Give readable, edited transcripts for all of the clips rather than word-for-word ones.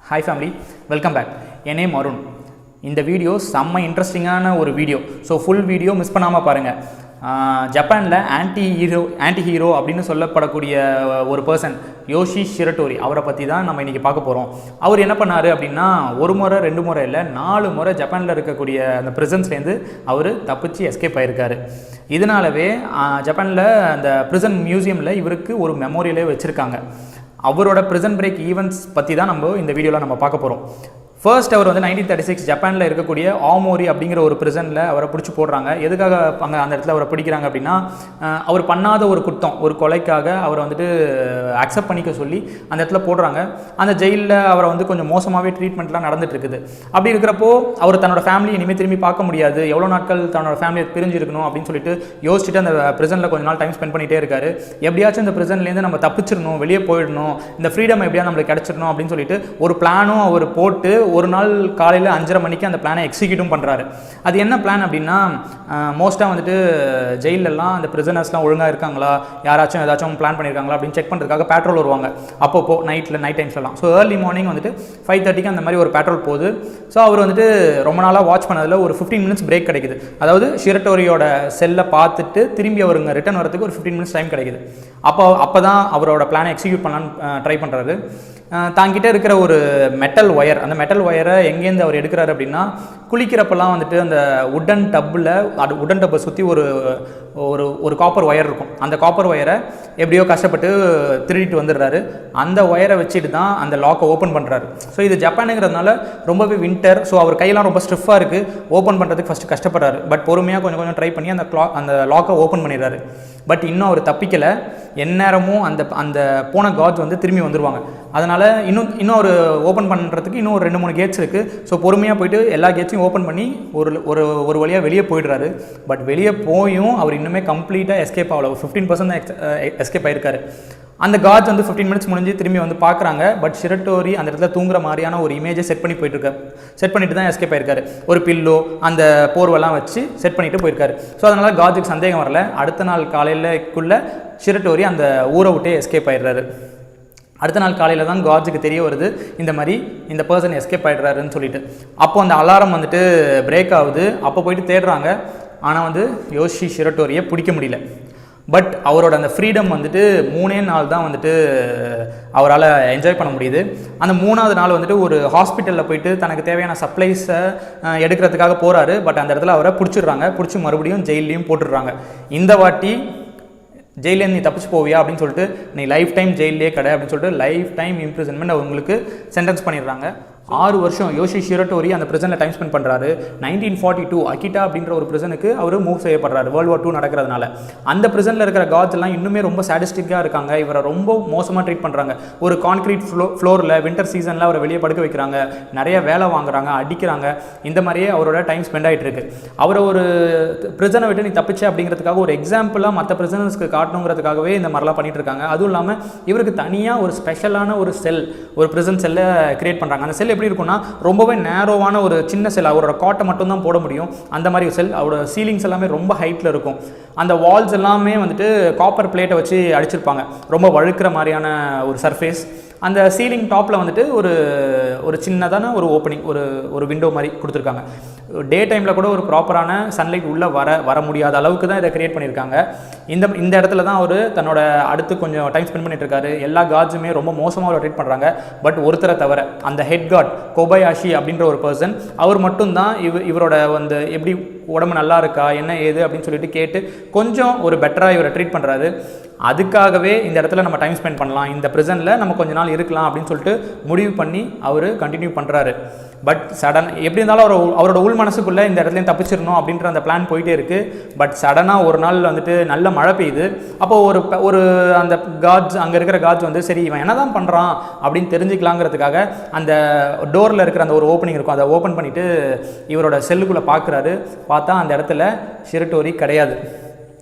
Hi family, welcome back. என் name Arun. இந்த video செம்ம இன்ட்ரெஸ்டிங்கான ஒரு video. So full video miss பண்ணாமல் பாருங்கள். ஜப்பானில் ஆன்டி ஹீரோ அப்படின்னு சொல்லப்படக்கூடிய ஒரு பர்சன் யோஷி ஷிரட்டோரி, அவரை பற்றி தான் நம்ம இன்றைக்கி பார்க்க போகிறோம். அவர் என்ன பண்ணார் அப்படின்னா, ஒரு முறை 2 முறை இல்லை 4 முறை ஜப்பானில் இருக்கக்கூடிய அந்த ப்ரிசன்ஸ்லேருந்து அவர் தப்பிச்சு எஸ்கேப் ஆகியிருக்காரு. இதனாலவே ஜப்பானில் அந்த ப்ரிசன் மியூசியமில் இவருக்கு ஒரு மெமோரியலே வச்சுருக்காங்க. அவரோட ப்ரிசன் பிரேக் ஈவெண்ட்ஸ் பற்றி தான் நம்ம இந்த வீடியோவில் நம்ம பார்க்க போகிறோம். ஃபர்ஸ்ட் அவர் வந்து 1936 ஜப்பானில் இருக்கக்கூடிய ஆமோரி அப்படிங்கிற ஒரு ப்ரிசனில் அவரை பிடிச்சி போடுறாங்க. எதுக்காக அந்த இடத்துல அவரை பிடிக்கிறாங்க அப்படின்னா, அவர் பண்ணாத ஒரு குற்றம், ஒரு கொலைக்காக அவரை வந்துட்டு அக்செப்ட் பண்ணிக்க சொல்லி அந்த இடத்துல போடுறாங்க. அந்த ஜெயிலில் அவரை வந்து கொஞ்சம் மோசமாகவே ட்ரீட்மெண்ட்லாம் நடந்துட்டு இருக்குது. அப்படி இருக்கிறப்போ அவர் தன்னோட ஃபேமிலி இனிமேல் திரும்பி பார்க்க முடியாது, எவ்வளோ நாட்கள் தன்னோட ஃபேமிலியை பிரிஞ்சிருக்கணும் அப்படின்னு சொல்லிட்டு யோசிச்சுட்டு அந்த ப்ரிசனில் கொஞ்ச நாள் டைம் ஸ்பெண்ட் பண்ணிகிட்டே இருக்காரு. எப்படியாச்சும் இந்த ப்ரிசன்லேருந்து நம்ம தப்பிச்சிடணும், வெளியே போயிடணும், இந்த ஃப்ரீடம் எப்படியா நம்மளுக்கு கிடச்சிடணும் அப்படின்னு சொல்லிட்டு ஒரு பிளானும் அவர் போட்டு ஒரு நாள் காலையில் 5:30 மணிக்கு அந்த பிளானை எக்ஸிக்யூட்டும் பண்ணுறாரு. அது என்ன பிளான் அப்படின்னா, மோஸ்ட்டாக வந்துட்டு ஜெயிலெல்லாம் அந்த ப்ரிசனர்ஸ்லாம் ஒழுங்காக இருக்காங்களா, யாராச்சும் ஏதாச்சும் பிளான் பண்ணியிருக்காங்களா அப்படின்னு செக் பண்ணுறதுக்காக பேட்ரோல் வருவாங்க அப்பப்போ நைட் டைம்ஸ்லாம். ஸோ ஏர்லி மார்னிங் வந்துட்டு 5:30க்கு அந்த மாதிரி ஒரு பேட்ரோல் போகுது. ஸோ அவர் வந்துட்டு ரொம்ப நாளாக வாட்ச் பண்ணதில் ஒரு 15 மினிட்ஸ் பிரேக் கிடைக்குது. அதாவது ஷிரட்டோரியோட செல்லை பார்த்துட்டு திரும்பி அவருங்க ரிட்டர்ன் வரதுக்கு ஒரு 15 மினிட்ஸ் டைம் கிடைக்குது. அப்போ தான் அவரோட பிளானை எக்ஸிக்யூட் பண்ணலான்னு ட்ரை பண்ணுறாரு. தாங்கிட்ட இருக்கிற ஒரு மெட்டல் ஒயர், அந்த மெட்டல் ஒயரை எங்கேருந்து அவர் எடுக்கிறாரு அப்படின்னா, குளிக்கிறப்பெல்லாம் வந்துட்டு அந்த உட்டன் டப்பை சுற்றி ஒரு காப்பர் ஒயர் இருக்கும். அந்த காப்பர் ஒயரை எப்படியோ கஷ்டப்பட்டு திருடிட்டு வந்துடுறாரு. அந்த ஒயரை வச்சுட்டு தான் அந்த லாக்கை ஓப்பன் பண்ணுறாரு. ஸோ இது ஜப்பானுங்கிறதுனால ரொம்பவே வின்டர். ஸோ அவர் கையெல்லாம் ரொம்ப ஸ்டிஃபாக இருக்குது. ஓப்பன் பண்ணுறதுக்கு ஃபஸ்ட்டு கஷ்டப்படுறாரு. பட் பொறுமையாக கொஞ்சம் ட்ரை பண்ணி அந்த லாக்கை ஓப்பன் பண்ணிடுறாரு. பட் இன்னும் அவர் தப்பிக்கலை. எந்நேரமும் அந்த போன காட்ஸ் வந்து திரும்பி வந்துடுவாங்க. அதனால் இன்னும் ஒரு ஓப்பன் பண்ணுறதுக்கு இன்னும் ஒரு 2-3 கேட்ஸ் இருக்குது. ஸோ பொறுமையாக போயிட்டு எல்லா கேட்ஸையும் ஓப்பன் பண்ணி ஒரு வழியாக வெளியே போயிடுறாரு. பட் வெளியே போயும் அவர் இன்னுமே கம்ப்ளீட்டாக எஸ்கேப் ஆகல. 15% எஸ்கேப் ஆகிருக்காரு. அந்த காட்ஸ் வந்து 15 மினிட்ஸ் முடிஞ்சு திரும்பி வந்து பார்க்குறாங்க. பட் ஷிரட்டோரி அந்த இடத்துல தூங்குற மாதிரியான ஒரு இமேஜை செட் பண்ணிட்டு தான் எஸ்கேப் ஆயிருக்காரு. ஒரு பில்லோ அந்த போர்வெல்லாம் வச்சு செட் பண்ணிட்டு போயிருக்காரு. ஸோ அதனால் காட்ஸுக்கு சந்தேகம் வரல. அடுத்த நாள் காலையிலக்குள்ளே ஷிரட்டோரி அந்த ஊரை விட்டே எஸ்கேப் ஆயிடுறாரு. அடுத்த நாள் காலையில் தான் காட்ஸுக்கு தெரிய வருது இந்த மாதிரி இந்த பர்சன் எஸ்கேப் ஆகிடுறாருன்னு சொல்லிட்டு. அப்போ அந்த அலாரம் வந்துட்டு பிரேக் ஆகுது. அப்போ போயிட்டு தேடுறாங்க. ஆனால் வந்து யோஷி ஷிரட்டோரியை பிடிக்க முடியல. பட் அவரோட அந்த ஃப்ரீடம் வந்துட்டு 3 நாள் தான் வந்துட்டு அவரால் என்ஜாய் பண்ண முடியுது. அந்த 3ஆவது நாள் வந்துட்டு ஒரு ஹாஸ்பிட்டலில் போயிட்டு தனக்கு தேவையான சப்ளைஸை எடுக்கிறதுக்காக போகிறாரு. பட் அந்த இடத்துல அவரை பிடிச்சி மறுபடியும் ஜெயிலையும் போட்டுடுறாங்க. இந்த வாட்டி ஜெயிலேருந்து நீ தப்பிச்சு போவியா அப்படின்னு சொல்லிட்டு, நீ லைஃப் டைம் ஜெயிலே அப்படின்னு சொல்லிட்டு லைஃப் டைம் இம்ப்ரிசன்மெண்ட் அவங்களுக்கு சென்டென்ஸ் பண்ணிடுறாங்க. 6 வருஷம் யோஷி ஷிரட்டோரி அந்த ப்ரிசனில் டைம் ஸ்பெண்ட் பண்ணுறாரு. 1942 அகிட்டா அப்படின்ற ஒரு ப்ரிசனுக்கு அவர் மூவ் செய்யப்படுறாரு. World War II நடக்கிறதுனால. அந்த ப்ரிசனில் இருக்கிற காட்ஸ் எல்லாம் இன்னுமே ரொம்ப சாடிஸ்டிக்காக இருக்காங்க. இவரை ரொம்ப மோசமாக ட்ரீட் பண்ணுறாங்க. ஒரு கான்க்ரீட் ஃப்ளோரில் வின்டர் சீசனில் அவரை வெளியே படுக்க வைக்கிறாங்க. நிறைய வேலை வாங்குறாங்க, அடிக்கிறாங்க. இந்த மாதிரியே அவரோட டைம் ஸ்பெண்ட் ஆகிட்டு இருக்கு. அவரை ஒரு ப்ரிசனை விட்டு நீ தப்பிச்சே அப்படிங்கிறதுக்காக ஒரு எக்ஸாம்பிளாக மற்ற ப்ரிசனர்ஸ்க்கு காட்டணுங்கிறதுக்காகவே இந்த மாதிரிலாம் பண்ணிட்டு இருக்காங்க. அதுவும் இல்லாமல் இவருக்கு தனியாக ஒரு ஸ்பெஷலான ஒரு ப்ரிசன் செல்லை கிரியேட் பண்ணுறாங்க. அந்த செல் எப்படி இருக்குன்னா, ரொம்பவே நேரோவான ஒரு சின்ன செல். அவரோட காட்டை மட்டும் தான் போட முடியும். அந்த மாதிரி ஒரு செல். அவரோட சீலிங்ஸ் எல்லாமே ரொம்ப ஹைட்டில் இருக்கும். அந்த வால்ஸ் எல்லாமே வந்துட்டு காப்பர் பிளேட்டை வச்சு அடிச்சிருப்பாங்க. ரொம்ப வழுக்கிற மாதிரியான ஒரு சர்ஃபேஸ். அந்த சீலிங் டாப்பில் வந்துட்டு ஒரு சின்னதான ஒரு ஓப்பனிங், ஒரு விண்டோ மாதிரி கொடுத்துருக்காங்க. டே டைமில் கூட ஒரு ப்ராப்பரான சன்லைட் உள்ளே வர முடியாத அளவுக்கு தான் இதை கிரியேட் பண்ணியிருக்காங்க. இந்த இடத்துல தான் அவர் தன்னோட அடுத்து கொஞ்சம் டைம் ஸ்பெண்ட் பண்ணிட்டு இருக்காரு. எல்லா காட்ஸுமே ரொம்ப மோசமாக அவரை ட்ரீட் பண்ணுறாங்க. பட் ஒருத்தரை தவிர அந்த ஹெட் காட் கோபயாஷி அப்படின்ற ஒரு பர்சன், அவர் மட்டும்தான் இவரோட வந்து எப்படி உடம்பு நல்லா இருக்கா என்ன ஏது அப்படின்னு சொல்லிட்டு கேட்டு கொஞ்சம் ஒரு பெட்டராக இவரை ட்ரீட் பண்ணுறாரு. அதுக்காகவே இந்த இடத்துல நம்ம டைம் ஸ்பெண்ட் பண்ணலாம், இந்த ப்ரிசனில் நம்ம கொஞ்ச நாள் இருக்கலாம் அப்படின்னு சொல்லிட்டு முடிவு பண்ணி அவர் கண்டினியூ பண்ணுறாரு. பட் எப்படி இருந்தாலும் அவரோட உள் மனசுக்குள்ளே இந்த இடத்துலையும் தப்பிச்சிடணும் அப்படின்ற அந்த பிளான் போயிட்டே இருக்குது. பட் சடனாக ஒரு நாள் வந்துட்டு நல்ல மழை பெய்யுது. அப்போது ஒரு அந்த காட்ஸ், அங்கே இருக்கிற காட்ஸ் வந்து சரி இவன் என்ன தான் பண்ணுறான் அப்படின்னு தெரிஞ்சுக்கலாங்கிறதுக்காக அந்த டோரில் இருக்கிற அந்த ஒரு ஓப்பனிங் இருக்கும், அதை ஓப்பன் பண்ணிவிட்டு இவரோட செல்லுக்குள்ளே பார்க்குறாரு. பார்த்தா அந்த இடத்துல ஷிரட்டோரி கிடையாது.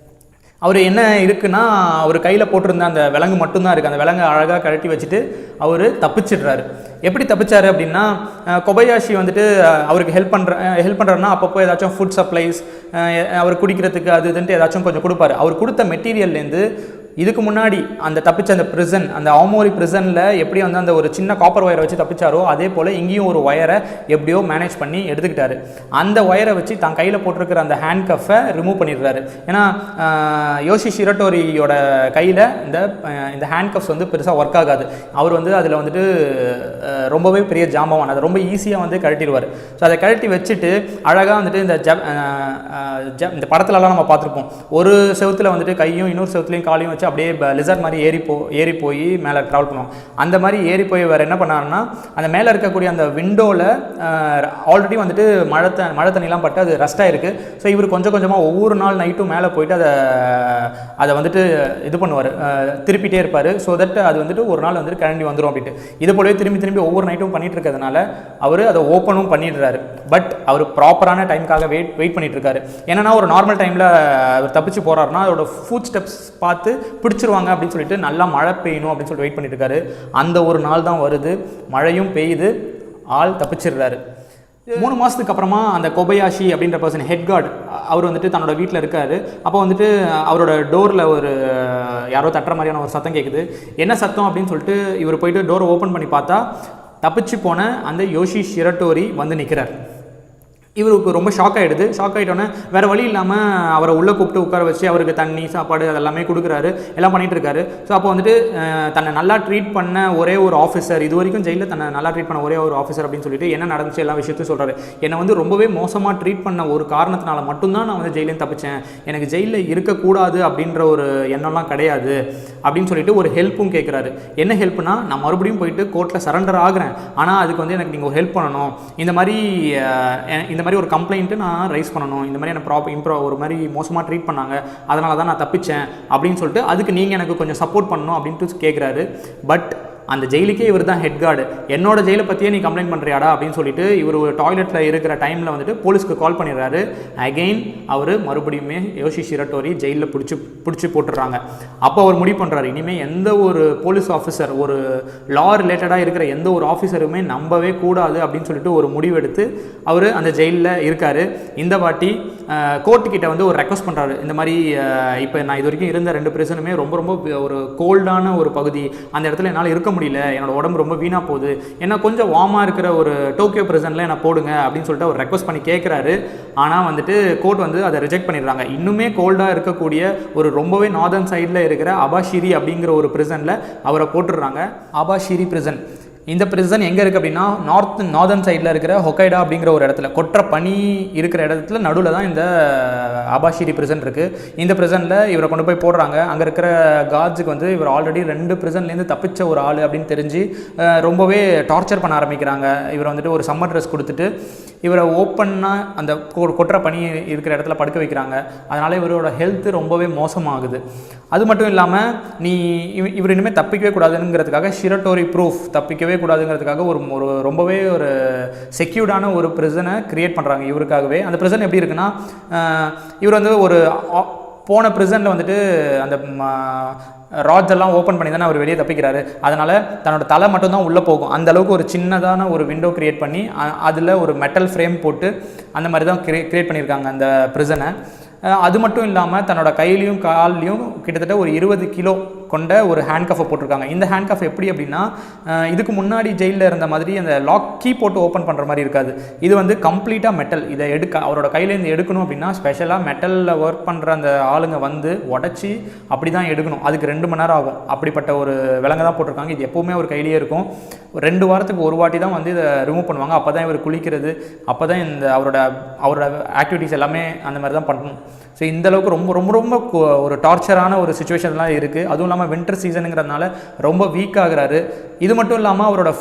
அவர் என்ன இருக்குன்னா, அவர் கையில் போட்டிருந்த அந்த விலங்கு மட்டும்தான் இருக்குது. அந்த விலங்கு அழகாக கழட்டி வச்சுட்டு அவர் தப்பிச்சிடுறாரு. எப்படி தப்பிச்சாரு அப்படின்னா, கொபயாஷி வந்துட்டு அவருக்கு ஹெல்ப் பண்ணுறாருன்னா அப்பப்போ ஏதாச்சும் ஃபுட் சப்ளைஸ் அவர் குடிக்கிறதுக்கு அது இதுன்ட்டு ஏதாச்சும் கொஞ்சம் கொடுப்பாரு. அவர் கொடுத்த மெட்டீரியல்லேருந்து இதுக்கு முன்னாடி அந்த தப்பிச்ச அந்த பிரிசன், அந்த ஆமோரி பிரிசனில் எப்படி வந்து அந்த ஒரு சின்ன காப்பர் ஒயரை வச்சு தப்பிச்சாரோ அதே போல் இங்கேயும் ஒரு ஒயரை எப்படியோ மேனேஜ் பண்ணி எடுத்துக்கிட்டாரு. அந்த ஒயரை வச்சு தான் கையில் போட்டிருக்கிற அந்த ஹேண்ட் கஃபை ரிமூவ் பண்ணிடுறாரு. ஏன்னா யோஷி ஷிரட்டோரியோட கையில் இந்த ஹேண்ட் கஃப்ஸ் வந்து பெருசாக ஒர்க் ஆகாது. அவர் வந்து அதில் வந்துட்டு ரொம்பவே பெரிய ஜாம்பவான், அதை ரொம்ப ஈஸியாக வந்து கழட்டிடுவார். ஸோ அதை கழட்டி வச்சுட்டு அழகாக வந்துட்டு இந்த படத்துலலாம் நம்ம பார்த்துருப்போம், ஒரு செவத்தில் வந்துட்டு கையும் இன்னொரு செவத்துலையும் காலையும் வச்சு அப்படியே லிசர்ட் மாதிரி ஏறி போய் மேலே ட்ராவல் பண்ணுவோம். அந்த மாதிரி ஏறி போய் வேறு என்ன பண்ணாருன்னா, அந்த மேலே இருக்கக்கூடிய அந்த விண்டோவில் ஆல்ரெடி வந்துட்டு மழை தண்ணிலாம் பட்டு அது ரஸ்ட்டாக இருக்குது. ஸோ இவர் கொஞ்சம் கொஞ்சமாக ஒவ்வொரு நாள் நைட்டும் மேலே போயிட்டு அதை வந்துட்டு இது பண்ணுவார், திருப்பிட்டே இருப்பார். ஸோ தட் அது வந்துட்டு ஒரு நாள் வந்துட்டு கிளம்பி வந்துடும் அப்படின்ட்டு. இது போலவே திரும்பி ஒவ்வொரு நைட்டும் பண்ணிட்டு இருக்கிறதுனால அவர் அதை ஓப்பனும் பண்ணிடுறாரு. பட் அவர் ப்ராப்பரான டைமுக்காக வெயிட் பண்ணிட்டு இருக்காரு. ஏன்னா ஒரு நார்மல் டைமில் அவர் தப்பிச்சு போகிறாருன்னா அதோட ஃபுட் ஸ்டெப்ஸ் பார்த்து பிடிச்சிருவாங்க அப்படின்னு சொல்லிட்டு நல்லா மழை பெய்யணும் அப்படின்னு சொல்லிட்டு வெயிட் பண்ணிட்டு இருக்காரு. அந்த ஒரு நாள் தான் வருது, மழையும் பெய்யுது, ஆள் தப்பிச்சிடுறாரு. 3 மாதத்துக்கு அப்புறமா அந்த கொபயாஷி அப்படின்ற பர்சன், ஹெட் கார்டு, அவர் வந்துட்டு தன்னோட வீட்டில் இருக்காரு. அப்போ வந்துட்டு அவரோட டோரில் ஒரு யாரோ தட்டுற மாதிரியான ஒரு சத்தம் கேட்குது. என்ன சத்தம் அப்படின்னு சொல்லிட்டு இவர் போயிட்டு டோரை ஓப்பன் பண்ணி பார்த்தா தப்பிச்சு போன அந்த யோஷி ஷிரட்டோரி வந்து நிற்கிறார். இவருக்கு ரொம்ப ஷாக் ஆகிட்டோன்னே வேறு வழி இல்லாமல் அவரை உள்ளே கூப்பிட்டு உட்கார வச்சு அவருக்கு தண்ணி சாப்பாடு அதெல்லாமே கொடுக்குறாரு, எல்லாம் பண்ணிகிட்டு இருக்காரு. ஸோ அப்போ வந்துட்டு தன்னை நல்லா ட்ரீட் பண்ண ஒரே ஒரு ஆஃபீஸர், இது வரைக்கும் ஜெயிலில் தன்னை நல்லா ட்ரீட் பண்ண ஒரே ஒரு ஆஃபீஸர் அப்படின்னு சொல்லிட்டு என்ன நடந்துச்சு எல்லா விஷயத்தையும் சொல்கிறாரு. என்னை வந்து ரொம்பவே மோசமாக ட்ரீட் பண்ண ஒரு காரணத்தினால மட்டும்தான் நான் வந்து ஜெயிலையும் தப்பிச்சேன், எனக்கு ஜெயிலில் இருக்கக்கூடாது அப்படின்ற ஒரு எண்ணம்லாம் கிடையாது அப்படின்னு சொல்லிட்டு ஒரு ஹெல்ப்பும் கேட்குறாரு. என்ன ஹெல்ப்னா, நான் மறுபடியும் போயிட்டு கோர்ட்டில் சரண்டர் ஆகிறேன், ஆனால் அதுக்கு வந்து எனக்கு நீங்கள் ஒரு ஹெல்ப் பண்ணணும், இந்த மாதிரி ஒரு கம்ப்ளைண்ட்டு நான் ரைஸ் பண்ணணும், இந்த மாதிரி என்ன ஒரு மாதிரி மோசமாக ட்ரீட் பண்ணாங்க, அதனால தான் நான் தப்பிச்சேன் அப்படின்னு சொல்லிட்டு அதுக்கு நீங்கள் எனக்கு கொஞ்சம் சப்போர்ட் பண்ணணும் அப்படின்ட்டு கேட்குறாரு. பட் அந்த ஜெயிலுக்கே இவர் தான் ஹெட் கார்டு, என்னோட ஜெயிலை பற்றியே நீ கம்ப்ளைண்ட் பண்ணுறியாடா அப்படின்னு சொல்லிட்டு இவர் ஒரு டாய்லெட்டில் இருக்கிற டைமில் வந்துட்டு போலீஸ்க்கு கால் பண்ணிடுறாரு. அகெயின் அவர் மறுபடியுமே யோஷி ஷிரட்டோரி ஜெயிலில் பிடிச்சி போட்டுடுறாங்க. அப்போ அவர் முடிவு பண்ணுறாரு, இனிமேல் எந்த ஒரு போலீஸ் ஆஃபீஸர், ஒரு லா ரிலேட்டடாக இருக்கிற எந்த ஒரு ஆஃபீஸருமே நம்பவே கூடாது அப்படின்னு சொல்லிட்டு ஒரு முடிவெடுத்து அவர் அந்த ஜெயிலில் இருக்கார். இந்த வாட்டி கோர்ட்டுக்கிட்ட வந்து ஒரு ரெக்வஸ்ட் பண்ணுறாரு. இந்த மாதிரி இப்போ நான் இது வரைக்கும் இருந்த 2 பிரிசனுமே ரொம்ப ரொம்ப ஒரு கோல்டான ஒரு பகுதி, அந்த இடத்துல என்னால் இருக்க முடியல, என்னோட உடம்பு ரொம்ப வீணாக போகுது, ஏன்னா கொஞ்சம் வார்மாக இருக்கிற ஒரு டோக்கியோ பிரிசனில் என்ன போடுங்க அப்படின்னு சொல்லிட்டு அவர் ரெக்வஸ்ட் பண்ணி கேட்குறாரு. ஆனால் வந்துட்டு கோர்ட் வந்து அதை ரிஜெக்ட் பண்ணிடுறாங்க. இன்னுமே கோல்டாக இருக்கக்கூடிய ஒரு ரொம்பவே நார்தர்ன் சைடில் இருக்கிற அபாஷிரி அப்படிங்கிற ஒரு பிரிசனில் அவரை போட்டுடுறாங்க. அபாஷிரி பிரிசன், இந்த பிரிசன் எங்கே இருக்குது அப்படின்னா நார்தர்ன் சைடில் இருக்கிற ஹொக்கைடா அப்படிங்கிற ஒரு இடத்துல, கொற்ற பனி இருக்கிற இடத்துல நடுவில் தான் இந்த அபாஷிரி பிரிசன் இருக்குது. இந்த பிரிசனில் இவரை கொண்டு போய் போடுறாங்க. அங்கே இருக்கிற கார்ட்ஸுக்கு வந்து இவர் ஆல்ரெடி 2 பிரிசன்லேருந்து தப்பிச்ச ஒரு ஆள் அப்படின்னு தெரிஞ்சு ரொம்பவே டார்ச்சர் பண்ண ஆரம்பிக்கிறாங்க. இவரை வந்துட்டு ஒரு சம்மர் ட்ரெஸ் கொடுத்துட்டு இவரை ஓப்பனாக அந்த கொற்ற பனி இருக்கிற இடத்துல படுக்க வைக்கிறாங்க. அதனால் இவரோட ஹெல்த்து ரொம்பவே மோசமாகுது. அது மட்டும் இல்லாமல் இவர் இனிமேல் தப்பிக்கவே கூடாதுங்கிறதுக்காக ஷிரட்டோரி ப்ரூஃப் தப்பிக்கவே கூடாதுங்கிறதுக்காக ஒரு ரொம்பவே ஒரு செக்யூர்டான ஒரு பிரிசனை கிரியேட் பண்ணுறாங்க இவருக்காகவே. அந்த பிரிசன் எப்படி இருக்குன்னா, இவர் வந்து ஒரு போன பிரிசனில் வந்துட்டு அந்த ராட்ஸ் எல்லாம் ஓப்பன் பண்ணி தானே அவர் வெளியே தப்பிக்கிறாரு. அதனால் தன்னோட தலை மட்டும்தான் உள்ளே போகும். அந்தளவுக்கு ஒரு சின்னதான ஒரு விண்டோ க்ரியேட் பண்ணி அதில் ஒரு மெட்டல் ஃப்ரேம் போட்டு அந்த மாதிரி தான் க்ரியேட் பண்ணியிருக்காங்க அந்த பிரிசனை. அது மட்டும் இல்லாமல் தன்னோட கையிலையும் கால்லையும் கிட்டத்தட்ட ஒரு 20 கிலோ கொண்ட ஒரு ஹேண்ட் கஃபை போட்டிருக்காங்க. இந்த ஹேண்ட் கஃப் எப்படி அப்படின்னா, இதுக்கு முன்னாடி ஜெயிலில் இருந்த மாதிரி அந்த லாக் கீ போட்டு ஓப்பன் பண்ணுற மாதிரி இருக்காது. இது வந்து கம்ப்ளீட்டாக மெட்டல். இதை அவரோட கையிலேருந்து எடுக்கணும் அப்படின்னா ஸ்பெஷலாக மெட்டலில் ஒர்க் பண்ணுற அந்த ஆளுங்க வந்து உடச்சி அப்படி தான் எடுக்கணும். அதுக்கு 2 மணி நேரம் ஆகும். அப்படிப்பட்ட ஒரு விலங்கு தான் போட்டிருக்காங்க. இது எப்போவுமே ஒரு கையிலேயே இருக்கும். 2 வாரத்துக்கு ஒரு வாட்டி தான் வந்து இதை ரிமூவ் பண்ணுவாங்க. அப்போ தான் இவர் குளிக்கிறது, அப்போ தான் இந்த அவரோட ஆக்டிவிட்டீஸ் எல்லாமே அந்த மாதிரி தான் பண்ணணும். ஸோ இந்தளவுக்கு ரொம்ப ரொம்ப ரொம்ப ஒரு டார்ச்சரான ஒரு சுச்சுவேஷன்லாம் இருக்குது. அதுவும் இல்லாமல் வின்டர் சீசனுங்கிறதுனால ரொம்ப வீக் ஆகுறாரு. இது மட்டும் இல்லாமல் அவரோட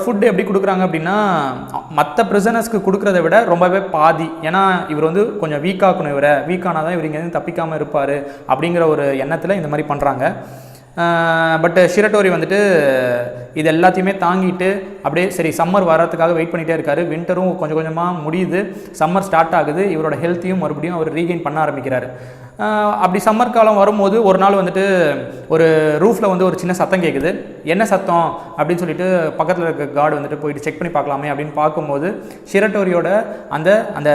ஃபுட்டு எப்படி கொடுக்குறாங்க அப்படின்னா, மற்ற பிரிசனர்ஸ்க்கு கொடுக்குறத விட ரொம்பவே பாதி. ஏன்னா இவர் வந்து கொஞ்சம் வீக்காகணும், இவரை வீக்கானால் தான் இவர் இங்கேருந்து தப்பிக்காமல் இருப்பார் அப்படிங்கிற ஒரு எண்ணத்தில் இந்த மாதிரி பண்ணுறாங்க. பட் ஷிரட்டோரி வந்துட்டு இது எல்லாத்தையுமே தாங்கிட்டு அப்படியே சரி சம்மர் வரத்துக்காக வெயிட் பண்ணிகிட்டே இருக்காரு. வின்டரும் கொஞ்சம் கொஞ்சமாக முடியுது, சம்மர் ஸ்டார்ட் ஆகுது. இவரோட ஹெல்த்தையும் மறுபடியும் அவர் ரீகெயின் பண்ண ஆரம்பிக்கிறாரு. அப்படி சம்மர் காலம் வரும்போது ஒரு நாள் வந்துட்டு ஒரு ரூஃபில் வந்து ஒரு சின்ன சத்தம் கேட்குது. என்ன சத்தம் அப்படின்னு சொல்லிட்டு பக்கத்தில் இருக்க கார்டு வந்துட்டு போயிட்டு செக் பண்ணி பார்க்கலாமே அப்படின்னு பார்க்கும்போது ஷிரட்டோரியோட அந்த அந்த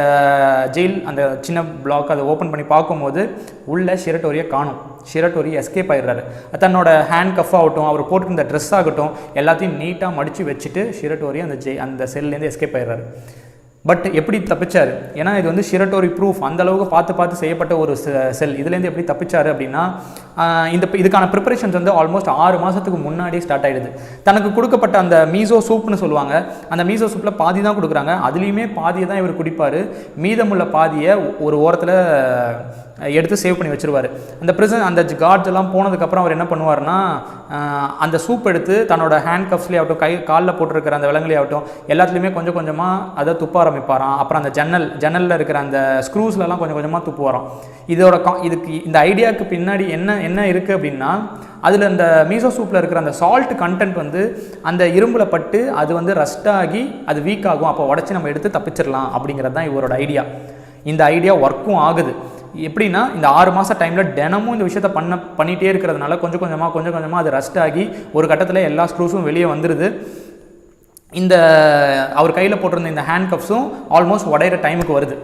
ஜெயில் அந்த சின்ன பிளாக் அதை ஓப்பன் பண்ணி பார்க்கும்போது உள்ள ஷிரட்டோரியை காணும். ஷிரட்டோரி எஸ்கேப் ஆகிடுறாரு. தன்னோட ஹேண்ட் கஃப் ஆகட்டும், அவர் போட்டிருந்த ட்ரெஸ் ஆகட்டும் எல்லாத்தையும் நீட்டாக மடித்து வச்சுட்டு ஷிரட்டோரி அந்த செல்லேருந்து எஸ்கேப் ஆகிடுறாரு. பட் எப்படி தப்பிச்சார்? ஏன்னா இது வந்து ஷிரட்டோரி ப்ரூஃப், அந்தளவுக்கு பார்த்து செய்யப்பட்ட ஒரு செல். இதுலேருந்து எப்படி தப்பிச்சார் அப்படின்னா இதுக்கான ப்ரிப்பரேஷன்ஸ் வந்து ஆல்மோஸ்ட் 6 மாதத்துக்கு முன்னாடியே ஸ்டார்ட் ஆகிடுது. தனக்கு கொடுக்கப்பட்ட அந்த மீசோ சூப்னு சொல்லுவாங்க, அந்த மீசோ சூப்பில் பாதி தான் கொடுக்குறாங்க. அதுலேயுமே பாதியை தான் இவர் குடிப்பார். மீதமுள்ள பாதியை ஒரு ஓரத்தில் எடுத்து சேவ் பண்ணி வச்சுருவார். அந்த பிரிசன் அந்த கார்ட்ஸ் எல்லாம் போனதுக்கப்புறம் அவர் என்ன பண்ணுவார்னா அந்த சூப் எடுத்து தன்னோட ஹேண்ட் கப்ஸ்லேயே ஆகட்டும், காலில் போட்டிருக்கிற அந்த விலங்குலேயே ஆகட்டும் எல்லாத்துலேயுமே கொஞ்சம் கொஞ்சமாக அதை துப்ப ஆரம்பிப்பாராம். அப்புறம் அந்த ஜன்னலில் இருக்கிற அந்த ஸ்க்ரூஸ்லலாம் கொஞ்சம் கொஞ்சமாக துப்புவாராம். இதுக்கு இந்த ஐடியாவுக்கு பின்னாடி என்ன இருக்குது அப்படின்னா, அதில் அந்த மீசோ சூப்பில் இருக்கிற அந்த சால்ட் கண்டென்ட் வந்து அந்த இரும்பில் பட்டு அது வந்து ரஸ்ட் ஆகி அது வீக் ஆகும். அப்போ உடச்சி நம்ம எடுத்து தப்பிச்சிடலாம் அப்படிங்கிறது தான் இவரோட ஐடியா. இந்த ஐடியா ஒர்க்கும் ஆகுது. எப்படின்னா இந்த 6 மாத டைமில் தினமும் இந்த விஷயத்தை பண்ணிகிட்டே இருக்கிறதுனால கொஞ்சம் கொஞ்சமாக அது ரஸ்ட் ஆகி ஒரு கட்டத்தில் எல்லா ஸ்க்ரூஸும் வெளியே வந்துடுது. இந்த அவர் கையில் போட்டிருந்த இந்த ஹேண்ட் கப்ஸும் ஆல்மோஸ்ட் உடையிற டைமுக்கு வருது.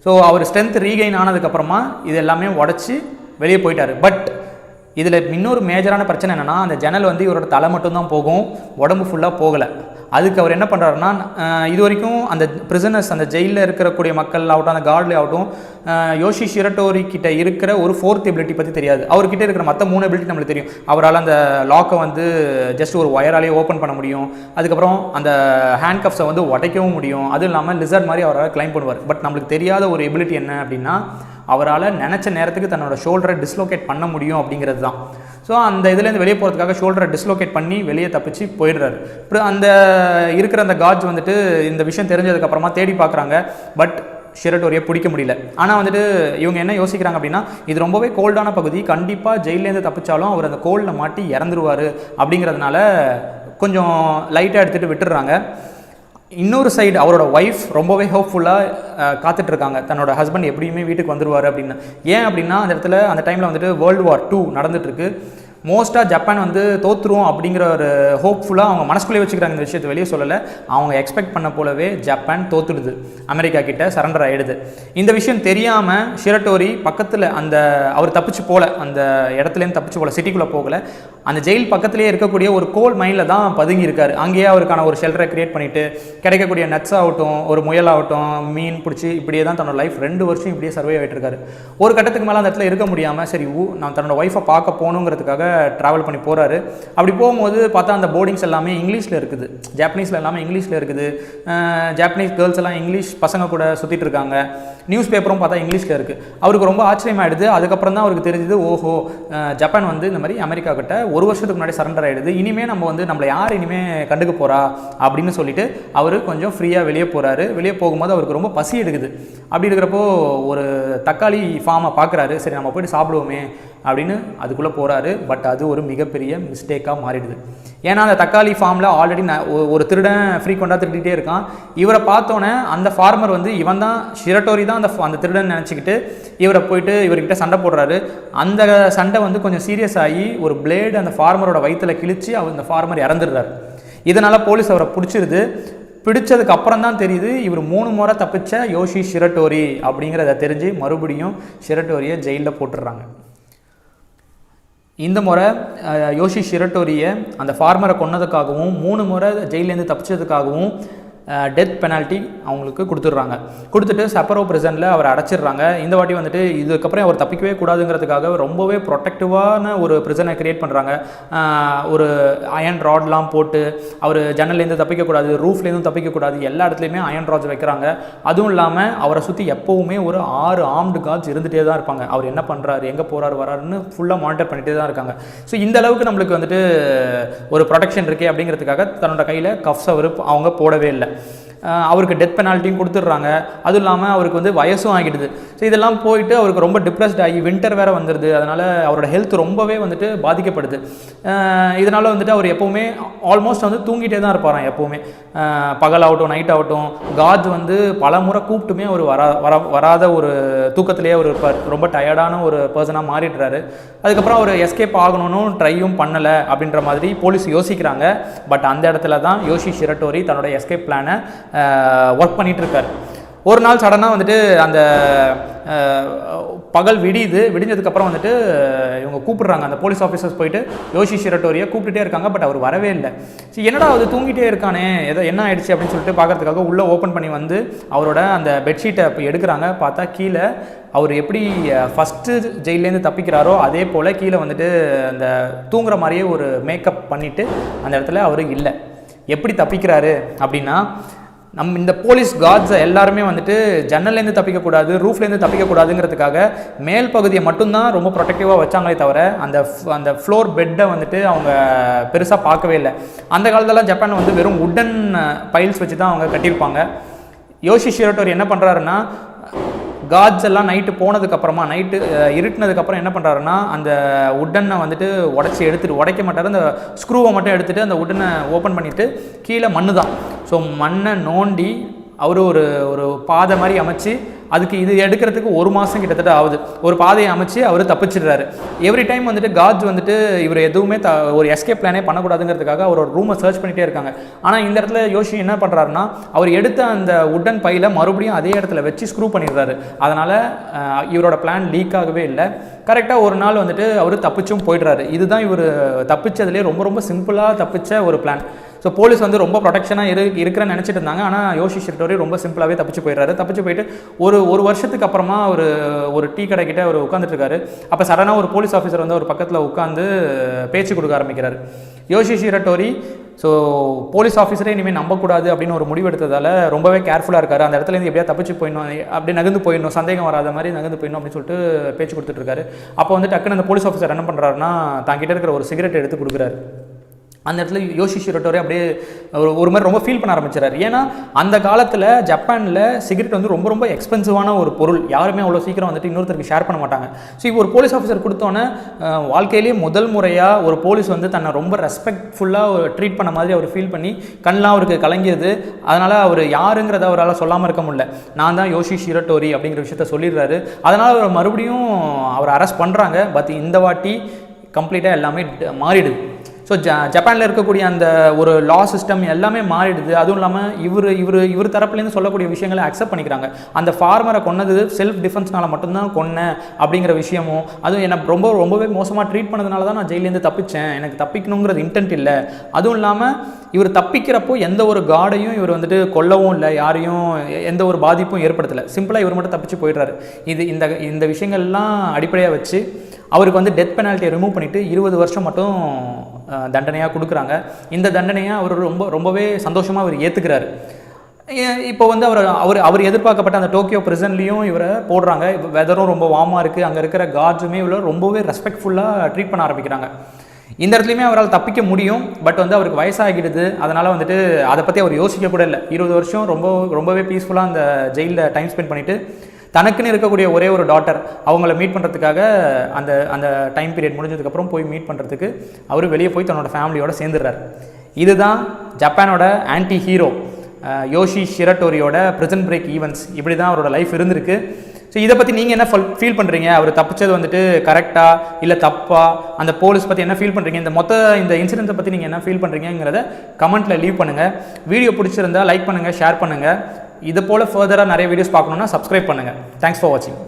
ஸோ அவர் ஸ்ட்ரென்த் ரீகெயின் ஆனதுக்கப்புறமா இது எல்லாமே உடச்சி வெளியே போயிட்டார். பட் இதில் இன்னொரு மேஜரான பிரச்சனை என்னென்னா, அந்த ஜன்னல் வந்து இவரோட தலை மட்டும்தான் போகும், உடம்பு ஃபுல்லாக போகலை. அதுக்கு அவர் என்ன பண்ணுறாருன்னா, இது வரைக்கும் அந்த பிரிசனர்ஸ் அந்த ஜெயிலில் இருக்கக்கூடிய மக்கள் ஆகட்டும், அந்த கார்ட்லே ஆகட்டும், யோஷி ஷிரட்டோரி கிட்ட இருக்கிற ஒரு 4th எபிலிட்டி பற்றி தெரியாது. அவர்கிட்ட இருக்கிற மற்ற 3 எபிலிட்டி நம்மளுக்கு தெரியும். அவரால் அந்த லாக்கை வந்து ஜஸ்ட் ஒரு ஒயராலே ஓப்பன் பண்ண முடியும். அதுக்கப்புறம் அந்த ஹேண்ட் கப்ஸை வந்து உடைக்கவும் முடியும். அதுவும் இல்லாமல் லிசர்ட் மாதிரி அவரால் கிளைம் பண்ணுவார். பட் நம்மளுக்கு தெரியாத ஒரு எபிலிட்டி என்ன அப்படின்னா, அவரால் நினச்ச நேரத்துக்கு தன்னோட ஷோல்டரை டிஸ்லோகேட் பண்ண முடியும் அப்படிங்கிறது தான். ஸோ அந்த இதுலேருந்து வெளியே போகிறதுக்காக ஷோல்டரை டிஸ்லோகேட் பண்ணி வெளியே தப்பிச்சு போயிடுறாரு. அப்புறம் அந்த இருக்கிற அந்த கார்ட்ஸ் வந்துட்டு இந்த விஷயம் தெரிஞ்சதுக்கப்புறமா தேடி பார்க்குறாங்க. பட் ஷிரட்டோரியை பிடிக்க முடியல. ஆனால் வந்துட்டு இவங்க என்ன யோசிக்கிறாங்க அப்படின்னா, இது ரொம்பவே கோல்டான பகுதி, கண்டிப்பாக ஜெயிலேருந்து தப்பிச்சாலும் அவர் அந்த கோல்டில் மாட்டி இறந்துருவார் அப்படிங்கிறதுனால கொஞ்சம் லைட்டாக எடுத்துகிட்டு விட்டுடுறாங்க. இன்னொரு சைடு அவரோட ஒய்ஃப் ரொம்பவே ஹோப்ஃபுல்லாக காத்துட்ருக்காங்க, தன்னோட ஹஸ்பண்ட் எப்படியுமே வீட்டுக்கு வந்துடுவார் அப்படின்னு. ஏன் அப்படின்னா அந்த இடத்துல அந்த டைமில் வந்துட்டு World War II நடந்துகிட்ருக்கு. மோஸ்ட்டாக ஜப்பான் வந்து தோற்றுரும் அப்படிங்கிற ஒரு ஹோப்ஃபுல்லாக அவங்க மனசுக்குள்ளே வச்சுக்கிறாங்க. இந்த விஷயத்தை வெளியே சொல்லலை. அவங்க எக்ஸ்பெக்ட் பண்ண போலவே ஜப்பான் தோற்றுடுது, அமெரிக்கா கிட்ட சரண்டர் ஆகிடுது. இந்த விஷயம் தெரியாமல் ஷிரட்டோரி பக்கத்தில் அந்த அவர் தப்பிச்சு போகல, அந்த இடத்துலேருந்து தப்பிச்சு போகல, சிட்டிக்குள்ளே போகலை, அந்த ஜெயில் பக்கத்துலேயே இருக்கக்கூடிய ஒரு கோல் மைனில் தான் பதுங்கி இருக்கார். அங்கேயே அவருக்கான ஒரு ஷெல்டரை க்ரியேட் பண்ணிவிட்டு கிடைக்கக்கூடிய நட்ஸ் ஆகட்டும், ஒரு முயலாகட்டும், மீன் பிடிச்சி இப்படியே தான் தன்னோட லைஃப் 2 வருஷம் இப்படியே சர்வே ஆகிட்டு இருக்காரு. ஒரு கட்டத்துக்கு மேலே அந்த இடத்துல இருக்க முடியாமல் சரி நான் தன்னோட ஒய்ஃபை பார்க்க போகணுங்கிறதுக்காக ட்ராவல் பண்ணி போகிறாரு. அப்படி போகும்போது பார்த்தா அந்த போர்டிங்ஸ் எல்லாமே இங்கிலீஷில் இருக்குது, ஜாப்பனீஸில் எல்லாமே இங்கிலீஷில் இருக்குது. ஜாப்பனீஸ் கேர்ள்ஸ் எல்லாம் இங்கிலீஷ் பசங்க கூட சுற்றிட்டு இருக்காங்க. நியூஸ் பேப்பரும் பார்த்தா இங்கிலீஷில் இருக்குது. அவருக்கு ரொம்ப ஆச்சரியமாகிடுது. அதுக்கப்புறம் தான் அவருக்கு தெரிஞ்சுது, ஓஹோ ஜப்பான் வந்து இந்த மாதிரி அமெரிக்கா கிட்ட 1 வருஷத்துக்கு முன்னாடி சரண்டர் ஆகிடுது, இனிமேல் நம்ம வந்து நம்மளை யார் இனிமேல் கண்டுக்க போகிறா அப்படின்னு சொல்லிட்டு அவர் கொஞ்சம் ஃப்ரீயாக வெளியே போகிறாரு. வெளியே போகும்போது அவருக்கு ரொம்ப பசி எடுக்குது. அப்படி இருக்கிறப்போ ஒரு தக்காளி ஃபார்மை பார்க்குறாரு. சரி நம்ம போய்ட்டு சாப்பிடுவோமே அப்படின்னு அதுக்குள்ளே போகிறாரு. பட் அது ஒரு மிகப்பெரிய மிஸ்டேக்காக மாறிடுது. ஏன்னா அந்த தக்காளி ஃபார்மில் ஆல்ரெடி ஒரு திருடன் ஃப்ரீக்வெண்ட்டாக திருடிட்டே இருக்கான். இவரை பார்த்தோன்னே அந்த ஃபார்மர் வந்து இவன் தான் ஷிரட்டோரி தான் அந்த திருடன் நினச்சிக்கிட்டு இவரை போயிட்டு இவர்கிட்ட சண்டை போடுறாரு. அந்த சண்டை வந்து கொஞ்சம் சீரியஸ் ஆகி ஒரு பிளேடு அந்த ஃபார்மரோட வயிற்றில் கிழிச்சு அந்த ஃபார்மர் இறந்துடுறாரு. இதனால் போலீஸ் அவரை பிடிச்சிருது. பிடிச்சதுக்கு அப்புறம் தான் தெரியுது இவர் 3 முறை தப்பிச்ச யோஷி ஷிரட்டோரி அப்படிங்கிறத தெரிஞ்சு மறுபடியும் ஷிரட்டோரியை ஜெயிலில் போட்டுடுறாங்க. இந்த முறை யோஷி ஷிரட்டோரியை அந்த ஃபார்மரை கொன்னதுக்காகவும் 3 முறை ஜெயிலேருந்து தப்பிச்சதுக்காகவும் டெத் பெனால்ட்டி அவங்களுக்கு கொடுத்துட்றாங்க. கொடுத்துட்டு சப்பரோ பிரிசனில் அவர் அடைச்சிடுறாங்க. இந்த வாட்டி வந்துட்டு இதுக்கப்புறம் அவர் தப்பிக்கவே கூடாதுங்கிறதுக்காக ரொம்பவே ப்ரொடெக்டிவான ஒரு பிரிசனை க்ரியேட் பண்ணுறாங்க. ஒரு அயன் ராட்லாம் போட்டு அவர் ஜன்னல்லேருந்து தப்பிக்கக்கூடாது, ரூஃப்லேருந்து தப்பிக்கக்கூடாது, எல்லா இடத்துலையுமே அயன் ராட்ஸ் வைக்கிறாங்க. அதுவும் இல்லாமல் அவரை சுற்றி எப்போவுமே ஒரு 6 ஆர்ம்டு கார்ட்ஸ் இருந்துகிட்டே தான் இருப்பாங்க. அவர் என்ன பண்ணுறாரு, எங்கே போகிறாரு வராருன்னு ஃபுல்லாக மானிட்டர் பண்ணிகிட்டே தான் இருக்காங்க. ஸோ இந்த அளவுக்கு நம்மளுக்கு வந்துட்டு ஒரு ப்ரொடெக்ஷன் இருக்கே அப்படிங்கிறதுக்காக தன்னோட கையில் கஃப்ஸ் அவங்க போடவே இல்லை. அவருக்கு டெத் பெனால்ட்டியும் கொடுத்துட்றாங்க. அதுவும் இல்லாமல் அவருக்கு வந்து வயசும் ஆகிடுது. ஸோ இதெல்லாம் போயிட்டு அவருக்கு ரொம்ப டிப்ரெஸ்ட் ஆகி வின்டர் வேறு வந்துடுது. அதனால் அவரோட ஹெல்த் ரொம்பவே வந்துட்டு பாதிக்கப்படுது. இதனால் வந்துட்டு அவர் எப்போவுமே ஆல்மோஸ்ட் வந்து தூங்கிட்டே தான் இருப்பாராம் எப்போவுமே. பகலாகட்டும் நைட் ஆகட்டும் காட் வந்து பல முறை கூப்பிட்டுமே அவர் வராத ஒரு தூக்கத்திலேயே அவர் இருப்பார். ரொம்ப டயர்டான ஒரு பர்சனாக மாறிடுறாரு. அதுக்கப்புறம் அவர் எஸ்கேப் ஆகணும்னு ட்ரையும் பண்ணலை அப்படின்ற மாதிரி போலீஸ் யோசிக்கிறாங்க. பட் அந்த இடத்துல தான் யோஷி ஷிரட்டோரி தன்னோட எஸ்கேப் பிளானை ஒர்க் பண்ணிகிட்டு இருக்கார். ஒரு நாள் சடனாக வந்துட்டு அந்த பகல் விடிஞ்சதுக்கப்புறம் வந்துட்டு இவங்க கூப்பிடுறாங்க. அந்த போலீஸ் ஆஃபீஸர்ஸ் போயிட்டு யோஷி ஷிரட்டோரியை கூப்பிட்டுட்டே இருக்காங்க. பட் அவர் வரவே இல்லை. சரி என்னடா அது தூங்கிட்டே இருக்கானே, என்ன ஆயிடுச்சு அப்படின்னு சொல்லிட்டு பார்க்கறதுக்காக உள்ளே ஓப்பன் பண்ணி வந்து அவரோட அந்த பெட்ஷீட்டை எடுக்கிறாங்க. பார்த்தா கீழே அவர் எப்படி ஃபஸ்ட்டு ஜெயிலேருந்து தப்பிக்கிறாரோ அதே போல் கீழே வந்துட்டு அந்த தூங்குற மாதிரியே ஒரு மேக்கப் பண்ணிவிட்டு அந்த இடத்துல அவர் இல்லை. எப்படி தப்பிக்கிறாரு அப்படின்னா, இந்த போலீஸ் கார்ட்ஸை எல்லாருமே வந்துட்டு ஜன்னல்லேருந்து தப்பிக்கக்கூடாது, ரூஃப்லேருந்து தப்பிக்கக்கூடாதுங்கிறதுக்காக மேல் பகுதியை மட்டும்தான் ரொம்ப ப்ரொடெக்டிவாக வச்சாங்களே தவிர அந்த ஃப்ளோர் பெட்டை வந்துட்டு அவங்க பெருசாக பார்க்கவே இல்லை. அந்த காலத்துலலாம் ஜப்பான் வந்து வெறும் உட்டன் பைல்ஸ் வச்சு தான் அவங்க கட்டியிருப்பாங்க. யோஷி ஷிரட்டோரி என்ன பண்ணுறாருன்னா, கார்ட்ஸ் எல்லாம் நைட்டு போனதுக்கப்புறமா நைட்டு இருட்டினதுக்கப்புறம் என்ன பண்ணுறாருன்னா, அந்த உட்டனை வந்துட்டு உடைக்க மாட்டார். அந்த ஸ்க்ரூவை மட்டும் எடுத்துகிட்டு அந்த உட்டனை ஓப்பன் பண்ணிவிட்டு கீழே மண்ணு தான். ஸோ மண்ணை நோண்டி அவர் ஒரு பாதை மாதிரி அமைச்சு, அதுக்கு இது எடுக்கிறதுக்கு 1 மாதம் கிட்டத்தட்ட ஆகுது. ஒரு பாதையை அமைச்சு அவர் தப்பிச்சிடுறாரு. எவ்ரி டைம் வந்துட்டு கார்ட்ஸ் வந்துட்டு இவர் எதுவுமே ஒரு எஸ்கேப் பிளானே பண்ணக்கூடாதுங்கிறதுக்காக அவரோட ரூமை சர்ச் பண்ணிகிட்டே இருக்காங்க. ஆனால் இந்த இடத்துல யோஷி என்ன பண்ணுறாருன்னா, அவர் எடுத்த அந்த உட்டன் பையில் மறுபடியும் அதே இடத்துல வச்சு ஸ்க்ரூ பண்ணிடுறாரு. அதனால் இவரோட பிளான் லீக் ஆகவே இல்லை. கரெக்டாக ஒரு நாள் வந்துட்டு அவர் தப்பிச்சும் போயிடுறாரு. இதுதான் இவர் தப்பிச்சதுலேயே ரொம்ப ரொம்ப சிம்பிளாக தப்பிச்ச ஒரு பிளான். ஸோ போலீஸ் வந்து ரொம்ப ப்ரொடெக்ஷனாக இருக்கிறேன்னு நினச்சிட்டு இருந்தாங்க. ஆனால் யோஷி ஷிரட்டோரி ரொம்ப சிம்பிளாகவே தப்பிச்சு போயிடுறாரு. தப்பிச்சு போயிட்டு ஒரு வருஷத்துக்கு அப்புறமா ஒரு டீ கடை கிட்ட அவர் உட்காந்துட்டு இருக்காரு. அப்போ சடனாக ஒரு போலீஸ் ஆஃபீஸர் வந்து ஒரு பக்கத்தில் உட்காந்து பேச்சு கொடுக்க ஆரம்பிக்கிறார். யோஷி ஷிரட்டோரி ஸோ போலீஸ் ஆஃபீஸரே இனிமேல் நம்பக்கூடாது அப்படின்னு ஒரு முடிவு எடுத்ததால் ரொம்பவே கேர்ஃபுல்லாக இருக்காரு. அந்த இடத்துலேருந்து எப்படியா தப்பிச்சு போயிடணும், அப்படி நகர்ந்து போயிடணும், சந்தேகம் வராத மாதிரி நகர்ந்து போயிடணும் அப்படின்னு சொல்லிட்டு பேச்சு கொடுத்துட்டு இருக்காரு. அப்போ வந்து டக்குன்னு அந்த போலீஸ் ஆஃபீஸர் என்ன பண்ணுறாருன்னா, தாங்கிட்ட இருக்கிற ஒரு சிகரெட் எடுத்து கொடுக்குறாரு. அந்த இடத்துல யோஷி ஷிரட்டோரி அப்படியே ஒரு மாதிரி ரொம்ப ஃபீல் பண்ண ஆரம்பிச்சிடாரு. ஏன்னா அந்த காலத்தில் ஜப்பானில் சிகரெட் வந்து ரொம்ப ரொம்ப எக்ஸ்பென்சிவான ஒரு பொருள். யாருமே அவ்வளோ சீக்கிரம் வந்துட்டு இன்னொருத்தருக்கு ஷேர் பண்ண மாட்டாங்க. ஸோ இப்போ ஒரு போலீஸ் ஆஃபீஸர் கொடுத்தோன்னே வாழ்க்கையிலேயே முதல் முறையாக ஒரு போலீஸ் வந்து தன்னை ரொம்ப ரெஸ்பெக்ட்ஃபுல்லாக ட்ரீட் பண்ண மாதிரி அவர் ஃபீல் பண்ணி கண்ணெலாம் அவருக்கு கலங்கியது. அதனால் அவர் யாருங்கிறத அவரால் சொல்லாமல் இருக்க முடியல. நான் தான் யோஷி ஷிரட்டோரி அப்படிங்கிற விஷயத்த சொல்லிடுறாரு. அதனால் அவர் மறுபடியும் அவர் அரெஸ்ட் பண்ணுறாங்க. பட் இந்த வாட்டி கம்ப்ளீட்டாக எல்லாமே மாறிடுது. ஸோ ஜப்பானில் இருக்கக்கூடிய அந்த ஒரு லா சிஸ்டம் எல்லாமே மாறிடுது. அதுவும் இல்லாமல் இவர் தரப்புலேருந்து சொல்லக்கூடிய விஷயங்களை அக்செப்ட் பண்ணிக்கிறாங்க. அந்த ஃபார்மரை கொன்னது செல்ஃப் டிஃபென்ஸ்னால மட்டும்தான் கொன்னேன் அப்படிங்கிற விஷயமும், அதுவும் என்னை ரொம்பவே மோசமாக ட்ரீட் பண்ணதுனால தான் நான் ஜெயிலேருந்து தப்பிச்சேன், எனக்கு தப்பிக்கணுங்கிறது இன்டென்ட் இல்லை. அதுவும் இல்லாமல் இவர் தப்பிக்கிறப்போ எந்த ஒரு கார்டையும் இவர் வந்துட்டு கொல்லவும் இல்லை, யாரையும் எந்த ஒரு பாதிப்பும் ஏற்படுத்தலை. சிம்பிளாக இவர் மட்டும் தப்பிச்சு போயிடுறாரு. இந்த விஷயங்கள்லாம் அடிப்படையாக வச்சு அவருக்கு வந்து டெத் பெனால்ட்டியை ரிமூவ் பண்ணிவிட்டு 20 வருஷம் மட்டும் தண்டனையாக கொடுக்குறாங்க. இந்த தண்டனையை அவர் ரொம்பவே சந்தோஷமாக அவர் ஏற்றுக்கிறாரு. இப்போ வந்து அவர் எதிர்பார்க்கப்பட்ட அந்த டோக்கியோ பிரிசன்லேயும் இவரை போடுறாங்க. வெதரும் ரொம்ப வார்மாக இருக்குது. அங்கே இருக்கிற கார்ட்ஸுமே இவ்வளோ ரொம்பவே ரெஸ்பெக்ட்ஃபுல்லாக ட்ரீட் பண்ண ஆரம்பிக்கிறாங்க. இந்த இடத்துலையுமே அவரால் தப்பிக்க முடியும். பட் வந்து அவருக்கு வயசாகிடுது. அதனால் வந்துட்டு அதை பற்றி அவர் யோசிக்க கூட இல்லை. 20 வருஷம் ரொம்பவே பீஸ்ஃபுல்லாக அந்த ஜெயிலில் டைம் ஸ்பெண்ட் பண்ணிவிட்டு தனக்குன்னு இருக்கக்கூடிய ஒரே ஒரு டாட்டர் அவங்கள மீட் பண்ணுறதுக்காக அந்த டைம் பீரியட் முடிஞ்சதுக்கப்புறம் போய் மீட் பண்ணுறதுக்கு அவர் வெளியே போய் தன்னோட ஃபேமிலியோட சேர்ந்துடுறார். இதுதான் ஜப்பானோட ஆன்டி ஹீரோ யோஷி ஷிரட்டோரியோட பிரிசன் பிரேக் ஈவெண்ட்ஸ். இப்படி தான் அவரோட லைஃப் இருந்திருக்கு. ஸோ இதை பற்றி நீங்கள் என்ன ஃபீல் பண்ணுறீங்க? அவர் தப்பிச்சது வந்துட்டு கரெக்டாக இல்லை தப்பா? அந்த போலீஸ் பற்றி என்ன ஃபீல் பண்ணுறீங்க? இந்த இன்சிடென்ட்டை பற்றி நீங்கள் என்ன ஃபீல் பண்ணுறீங்கிறத கமெண்ட்டில் லீவ் பண்ணுங்கள். வீடியோ பிடிச்சிருந்தா லைக் பண்ணுங்கள், ஷேர் பண்ணுங்கள். இது போல் ஃபர்தராக நிறைய வீடியோஸ் பார்க்கணுன்னா சப்ஸ்கிரைப் பண்ணுங்கள். தேங்க்ஸ் ஃபார் வாட்சிங்.